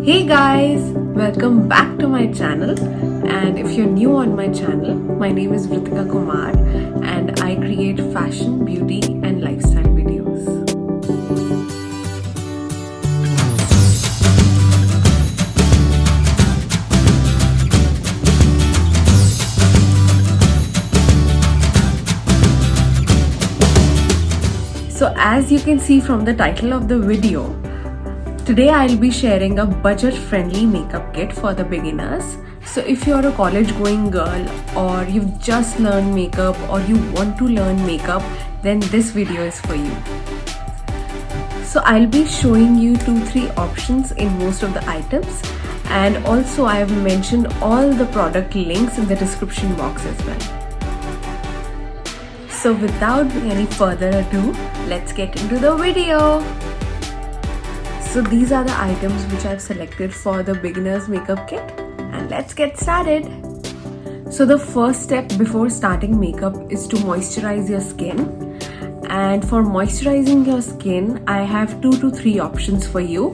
Hey guys, welcome back to my channel. And if you're new on my channel, my name is Vritika Kumar and I create fashion, beauty and lifestyle videos. So as you can see from the title of the video, today I'll be sharing a budget-friendly makeup kit for the beginners. So if you're a college-going girl or you've just learned makeup or you want to learn makeup, then this video is for you. So I'll be showing you 2-3 options in most of the items, and also I have mentioned all the product links in the description box as well. So without any further ado, let's get into the video. So these are the items which I've selected for the beginner's makeup kit, and let's get started. So the first step before starting makeup is to moisturize your skin. And for moisturizing your skin, I have 2 to 3 options for you.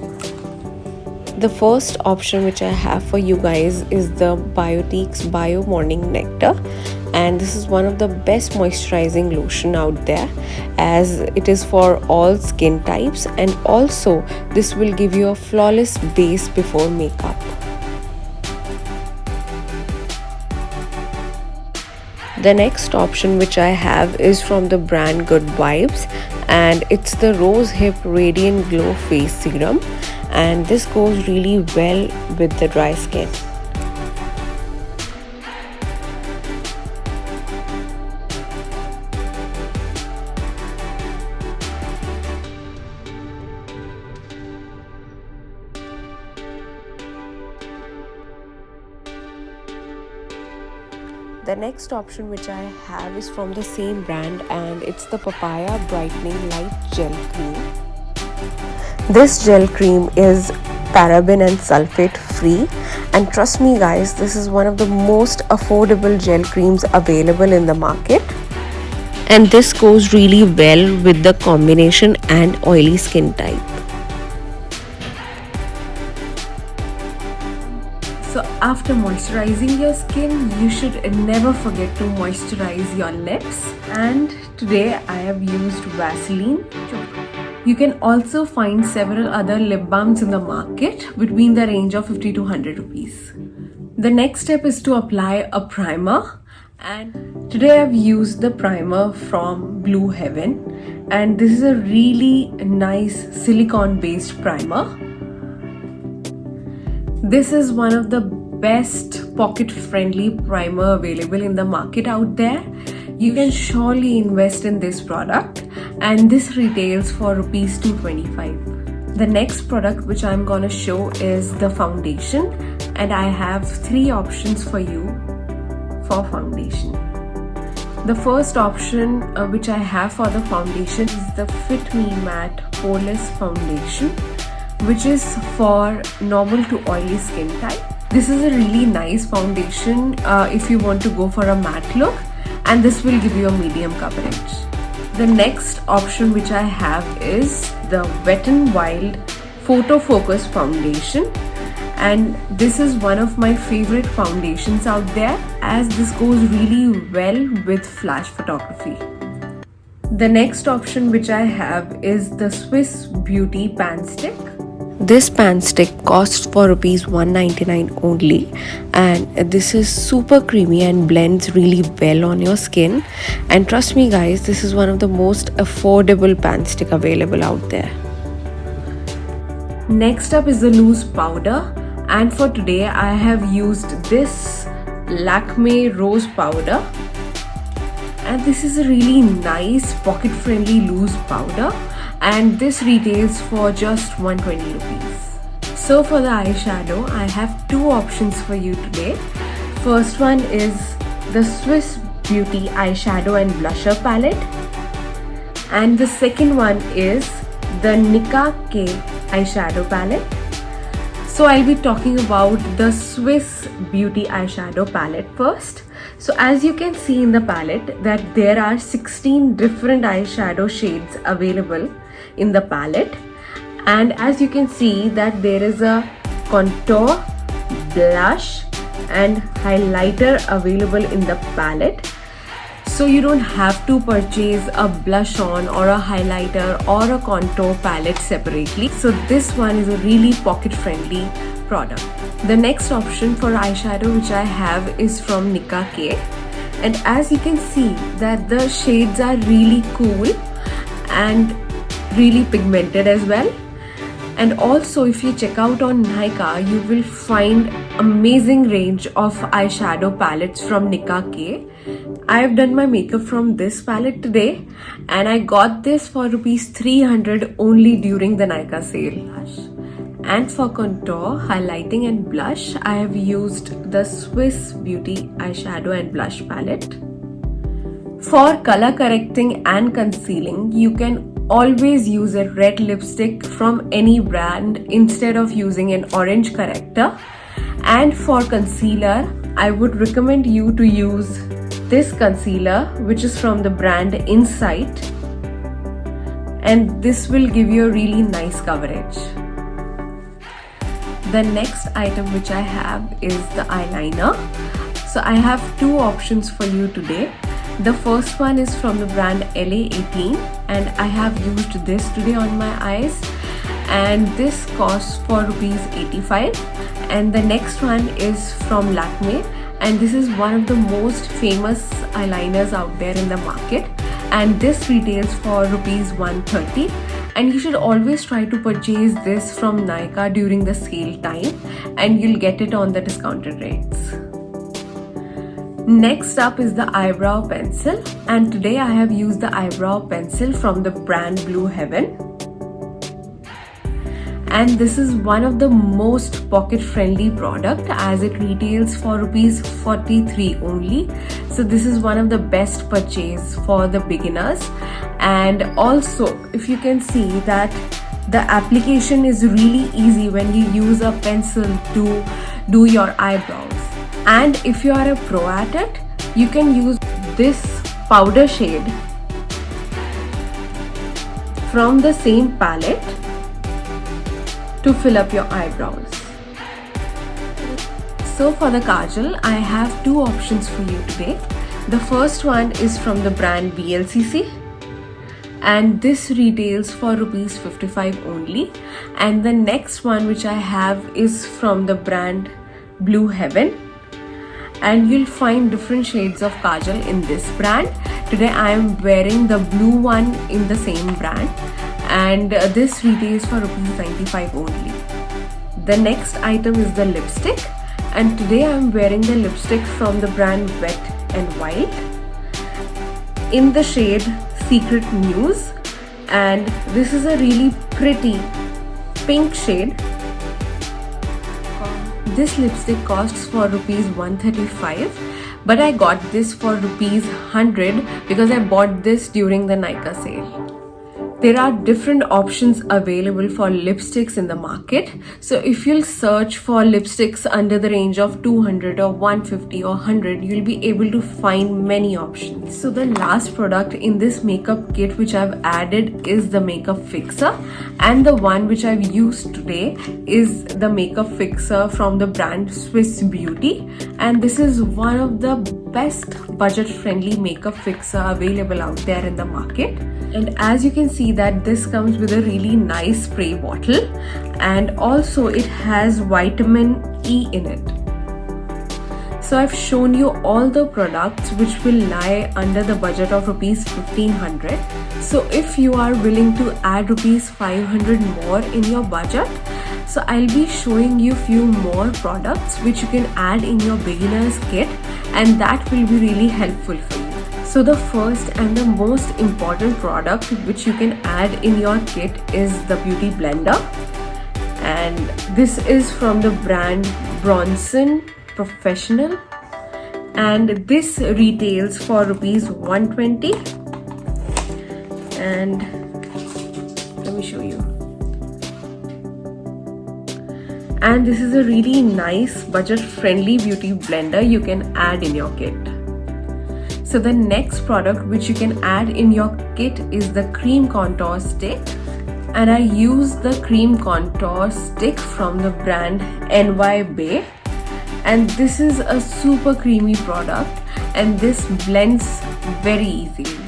The first option which I have for you guys is the Biotique's Bio Morning Nectar, and this is one of the best moisturizing lotion out there, as it is for all skin types, and also this will give you a flawless base before makeup. The next option which I have is from the brand Good Vibes, and it's the Rose Hip Radiant Glow Face Serum, and this goes really well with the dry skin. The next option which I have is from the same brand, and it's the Papaya Brightening Light Gel Cream. This gel cream is paraben and sulfate free, and trust me guys, this is one of the most affordable gel creams available in the market, and this goes really well with the combination and oily skin type. So after moisturizing your skin, you should never forget to moisturize your lips, and today I have used Vaseline. You can also find several other lip balms in the market between the range of 50 to 100 rupees. The next step is to apply a primer, and today I've used the primer from Blue Heaven, and this is a really nice silicone based primer. This is one of the best pocket friendly primer available in the market out there. You can surely invest in this product, and this retails for rupees 225. The next product which I'm gonna show is the foundation, and I have 3 options for you for foundation. The first option which I have for the foundation is the Fit Me Matte Poreless Foundation, which is for normal to oily skin type. This is a really nice foundation if you want to go for a matte look, and this will give you a medium coverage. The next option which I have is the Wet n Wild Photo Focus Foundation, and this is one of my favorite foundations out there, as this goes really well with flash photography. The next option which I have is the Swiss Beauty Pan Stick. This pan stick costs for rupees 199 only, and this is super creamy and blends really well on your skin, and trust me guys, this is one of the most affordable pan stick available out there. Next up is the loose powder, and for today I have used this Lakme Rose Powder, and this is a really nice pocket friendly loose powder, and this retails for just 120 rupees. So for the eyeshadow, I have 2 options for you today. First one is the Swiss Beauty Eyeshadow and Blusher Palette, and the second one is the Nicka K Eyeshadow Palette. So I'll be talking about the Swiss Beauty Eyeshadow Palette first. So as you can see in the palette that there are 16 different eyeshadow shades available in the palette, and as you can see that there is a contour, blush and highlighter available in the palette. So you don't have to purchase a blush on or a highlighter or a contour palette separately. So this one is a really pocket friendly product. The next option for eyeshadow which I have is from Nicka K, and as you can see that the shades are really cool and really pigmented as well. And also if you check out on Nykaa, you will find amazing range of eyeshadow palettes from Nicka K. I have done my makeup from this palette today and I got this for rupees 300 only during the Nykaa sale. And for contour, highlighting and blush, I have used the Swiss Beauty eyeshadow and blush palette. For color correcting and concealing, you can always use a red lipstick from any brand instead of using an orange corrector. And for concealer, I would recommend you to use this concealer which is from the brand Insight, and this will give you a really nice coverage. The next item which I have is the eyeliner. So I have two options for you today. The first one is from the brand LA18 and I have used this today on my eyes, and this costs for rupees 85. And the next one is from Lakme, and this is one of the most famous eyeliners out there in the market, and this retails for rupees 130. And you should always try to purchase this from Nykaa during the sale time, and you'll get it on the discounted rates. Next up is the eyebrow pencil, and today I have used the eyebrow pencil from the brand Blue Heaven. And this is one of the most pocket friendly product as it retails for rupees 43 only. So this is one of the best purchase for the beginners. And also if you can see that the application is really easy when you use a pencil to do your eyebrows. And if you are a pro at it, you can use this powder shade from the same palette to fill up your eyebrows. So for the kajal, I have two options for you today. The first one is from the brand BLCC, and this retails for rupees 55 only. And the next one which I have is from the brand Blue Heaven, and you'll find different shades of kajal in this brand. Today I am wearing the blue one in the same brand, and this retails for rupees 95 only. The next item is the lipstick, and today I am wearing the lipstick from the brand Wet n Wild in the shade Secret News, and this is a really pretty pink shade. This lipstick costs for rupees 135, but I got this for rupees 100 because I bought this during the Nykaa sale. There are different options available for lipsticks in the market. So if you'll search for lipsticks under the range of 200 or 150 or 100, you'll be able to find many options. So the last product in this makeup kit which I've added is the makeup fixer, and the one which I've used today is the makeup fixer from the brand Swiss Beauty, and this is one of the best budget friendly makeup fixer available out there in the market. And as you can see that this comes with a really nice spray bottle, and also it has vitamin E in it. So I've shown you all the products which will lie under the budget of rupees 1500. So if you are willing to add rupees 500 more in your budget, so I'll be showing you few more products which you can add in your beginner's kit, and that will be really helpful for you. So the first and the most important product which you can add in your kit is the beauty blender, and this is from the brand Bronson Professional, and this retails for rupees 120. And let me show you. And this is a really nice budget friendly beauty blender you can add in your kit. So the next product which you can add in your kit is the cream contour stick, and I use the cream contour stick from the brand NY Bay, and this is a super creamy product and this blends very easily.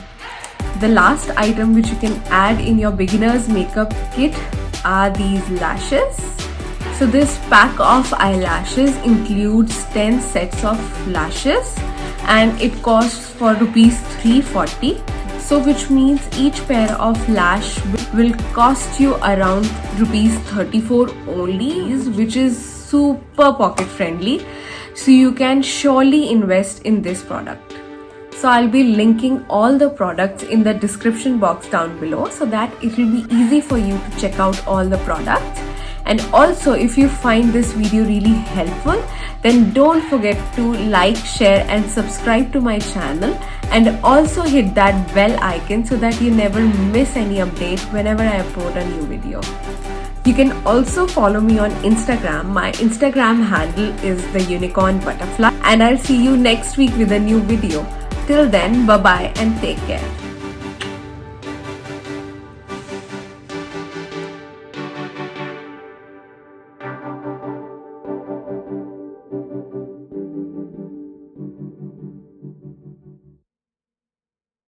The last item which you can add in your beginner's makeup kit are these lashes. So this pack of eyelashes includes 10 sets of lashes and it costs for rupees 340. So which means each pair of lash will cost you around rupees 34 only, which is super pocket friendly. So you can surely invest in this product. So I'll be linking all the products in the description box down below so that it will be easy for you to check out all the products. And also, if you find this video really helpful, then don't forget to like, share and subscribe to my channel, and also hit that bell icon so that you never miss any update whenever I upload a new video. You can also follow me on Instagram. My Instagram handle is the Unicorn Butterfly, and I'll see you next week with a new video. Till then, bye bye and take care.